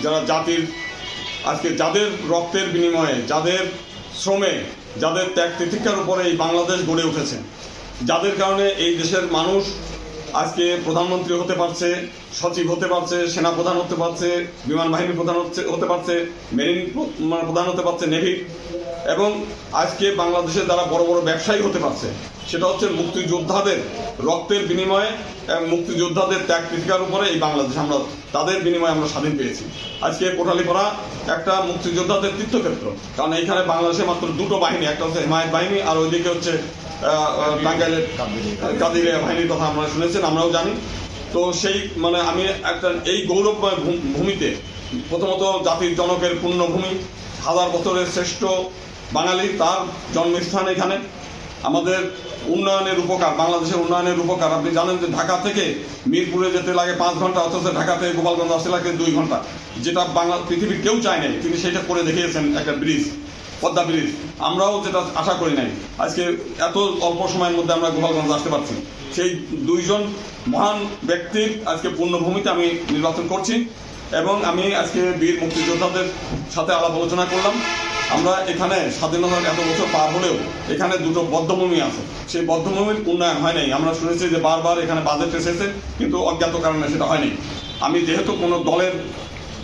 যারা জাতির আজকে যাদের রক্তের বিনিময়ে, যাদের শ্রমে, যাদের ত্যাগ তিতিক্ষার উপরে এই বাংলাদেশ গড়ে উঠেছে, যাদের কারণে এই দেশের মানুষ আজকে প্রধানমন্ত্রী হতে পারছে, সচিব হতে পারছে, সেনাপ্রধান হতে পারছে, বিমান বাহিনী প্রধান হতে পারছে, মেরিন প্রধান হতে পারছে, নেভি, এবং আজকে বাংলাদেশে যারা বড় বড় ব্যবসায়ী হতে পারছে, সেটা হচ্ছে মুক্তিযোদ্ধাদের রক্তের বিনিময়ে এবং মুক্তিযোদ্ধাদের ত্যাগ তিতিক্ষার উপরে এই বাংলাদেশ আমরা তাদের বিনিময়ে আমরা স্বাধীন পেয়েছি। আজকে কোটালীপাড়া একটা মুক্তিযোদ্ধাদের তীর্থক্ষেত্র, কারণ এইখানে বাংলাদেশে মাত্র দুটো বাহিনী, একটা হচ্ছে হিমায়ত বাহিনী আর ওইদিকে হচ্ছে টাঙ্গাইলের কাদিরিয়া বাহিনীর কথা আমরা শুনেছেন, আমরাও জানি। তো সেই আমি একটা এই গৌরবময় ভূমিতে, প্রথমত জাতির জনকের পুণ্যভূমি, 1000 বছরের শ্রেষ্ঠ বাঙালি, তার জন্মস্থান এখানে, আমাদের উন্নয়নের উপকার, বাংলাদেশের উন্নয়নের উপকার। আপনি জানেন যে ঢাকা থেকে মিরপুরে যেতে লাগে 5 ঘন্টা, অথচ ঢাকা থেকে গোপালগঞ্জ আসতে লাগে 2 ঘন্টা, যেটা পৃথিবীর কেউ চায় নাই, তিনি সেটা করে দেখিয়েছেন, একটা ব্রিজ, পদ্মা ব্রিজ। আমরাও যেটা আশা করি নাই, আজকে এত অল্প সময়ের মধ্যে আমরা গোপালগঞ্জ আসতে পারছি। সেই 2জন মহান ব্যক্তির আজকে পুণ্যভূমিতে আমি নির্বাচন করছি, এবং আমি আজকে বীর মুক্তিযোদ্ধাদের সাথে আলাপ আলোচনা করলাম। আমরা এখানে স্বাধীনতার এত বছর পার হলেও এখানে দুটো বদ্ধভূমি আছে, সেই বদ্ধভূমির উন্নয়ন হয় নাই। আমরা শুনেছি যে বারবার এখানে বাজেট এসেছে, কিন্তু অজ্ঞাত কারণে সেটা হয়নি। আমি যেহেতু কোনো দলের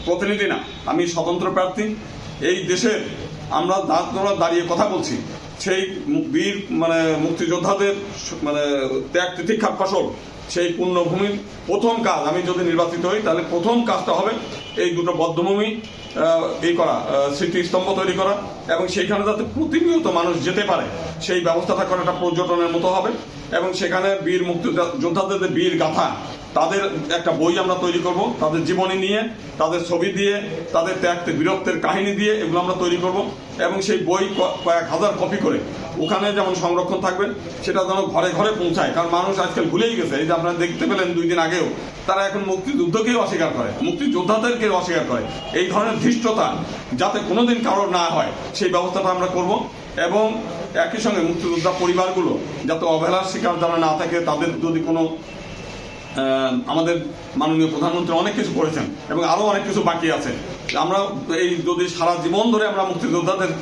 প্রতিনিধি না, আমি স্বতন্ত্র প্রার্থী, এই দেশের আমরা দাঁড়িয়ে কথা বলছি, সেই বীর মুক্তিযোদ্ধাদের ত্যাগ তিতিক্ষার ফসল, সেই পুণ্যভূমির প্রথম কাজ, আমি যদি নির্বাচিত হই তাহলে প্রথম কাজটা হবে এই দুটো বদ্ধভূমি করা, স্মৃতিস্তম্ভ তৈরি করা, এবং সেইখানে যাতে প্রতিনিয়ত মানুষ যেতে পারে সেই ব্যবস্থাটা করাটা পর্যটনের মতো হবে। এবং সেখানে বীর মুক্তিযোদ্ধাদের যে বীর গাথা, তাদের একটা বই আমরা তৈরি করব, তাদের জীবনী নিয়ে, তাদের ছবি দিয়ে, তাদের ত্যাগ বীরত্বের কাহিনী দিয়ে এগুলো আমরা তৈরি করব। এবং সেই বই কয়েক হাজার কপি করে ওখানে যেমন সংরক্ষণ থাকবে, সেটা যেন ঘরে ঘরে পৌঁছায়। কারণ মানুষ আজকাল ভুলেই গেছে, এই যে আপনারা দেখতে পেলেন 2 দিন আগেও, তারা এখন মুক্তিযুদ্ধকেও অস্বীকার করে, মুক্তিযোদ্ধাদেরকেও অস্বীকার করে। এই ধরনের ধৃষ্টতা যাতে কোনোদিন কারোর না হয় সেই ব্যবস্থাটা আমরা করব। এবং একই সঙ্গে মুক্তিযোদ্ধা পরিবারগুলো যাতে অবহেলার শিকার যারা না থাকে, তাদের যদি কোনো আমাদের মাননীয় প্রধানমন্ত্রী অনেক কিছু করেছেন এবং আরও অনেক কিছু বাকি আছে। আমরা এই যদি সারা জীবন ধরে আমরা মুক্তিযোদ্ধাদের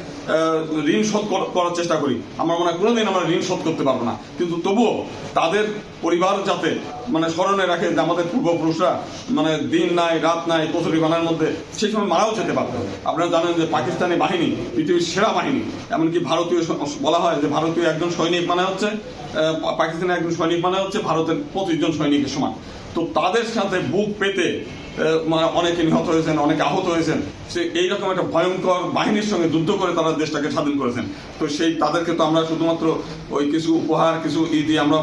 ঋণ শোধ করার চেষ্টা করি, আমার মনে হয় কোনোদিন আমরা ঋণ শোধ করতে পারবো না। কিন্তু তবুও তাদের পরিবার যাতে স্মরণে রাখে যে আমাদের পূর্বপুরুষরা দিন নাই রাত নাই কচুরি বানার মধ্যে সেই সময় মারাও যেতে পারত। আপনারা জানেন যে পাকিস্তানি বাহিনী পৃথিবীর সেরা বাহিনী, এমনকি ভারতীয় বলা হয় যে ভারতীয় একজন সৈনিক হচ্ছে পাকিস্তানের একজন সৈনিক হচ্ছে ভারতের 25 জন সৈনিকের সমান। তো তাদের সাথে বুক পেতে অনেকে নিহত হয়েছেন, অনেকে আহত হয়েছেন। সে এইরকম একটা ভয়ঙ্কর বাহিনীর সঙ্গে যুদ্ধ করে তারা দেশটাকে স্বাধীন করেছেন। তো সেই তাদেরকে তো আমরা শুধুমাত্র ওই কিছু উপহার, কিছু দিয়ে আমরা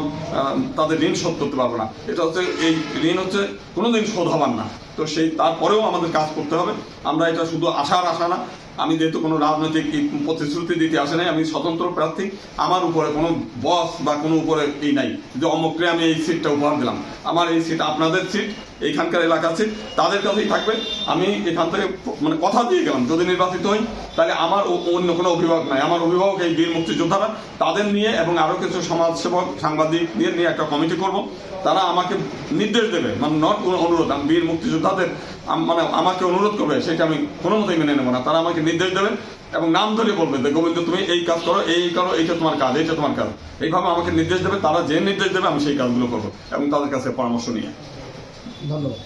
তাদের ঋণ শোধ করতে পারবো না। এটা হচ্ছে এই ঋণ হচ্ছে কোনোদিন শোধ হবার না। তো সেই তারপরেও আমাদের কাজ করতে হবে। আমরা এটা শুধু আশার আশা না, আমি যেহেতু কোনো রাজনৈতিক প্রতিশ্রুতি দিতে আসে নাই, আমি স্বতন্ত্র প্রার্থী, আমার উপরে কোনো বস বা কোনো উপরে নাই যে অমুককে আমি এই সিটটা উপহার দিলাম। আমার এই সিট আপনাদের সিট, এইখানকার এলাকার সিট, তাদের কাছেই থাকবে। আমি এখান থেকে কথা দিয়ে গেলাম, যদি নির্বাচিত হই তাহলে আমার অন্য কোনো অভিভাবক নাই, আমার অভিভাবক এই বীর মুক্তিযোদ্ধারা। তাদের নিয়ে এবং আরও কিছু সমাজসেবক, সাংবাদিক নিয়ে একটা কমিটি করব। তারা আমাকে নির্দেশ দেবে, নট অনুরোধ, আমি বীর মুক্তিযোদ্ধাদের আমাকে অনুরোধ করবে, সেটা আমি কোনো মতেই মেনে নেবো না। তারা আমাকে নির্দেশ দেবেন এবং নাম ধরে বলবে যে গোবিন্দ তুমি এই কাজ করো, এই করো, এইটা তোমার কাজ, এইটা তোমার কাজ, এইভাবে আমাকে নির্দেশ দেবে। তারা যে নির্দেশ দেবে আমি সেই কাজগুলো করবো এবং তাদের কাছে পরামর্শ নিয়ে। ধন্যবাদ।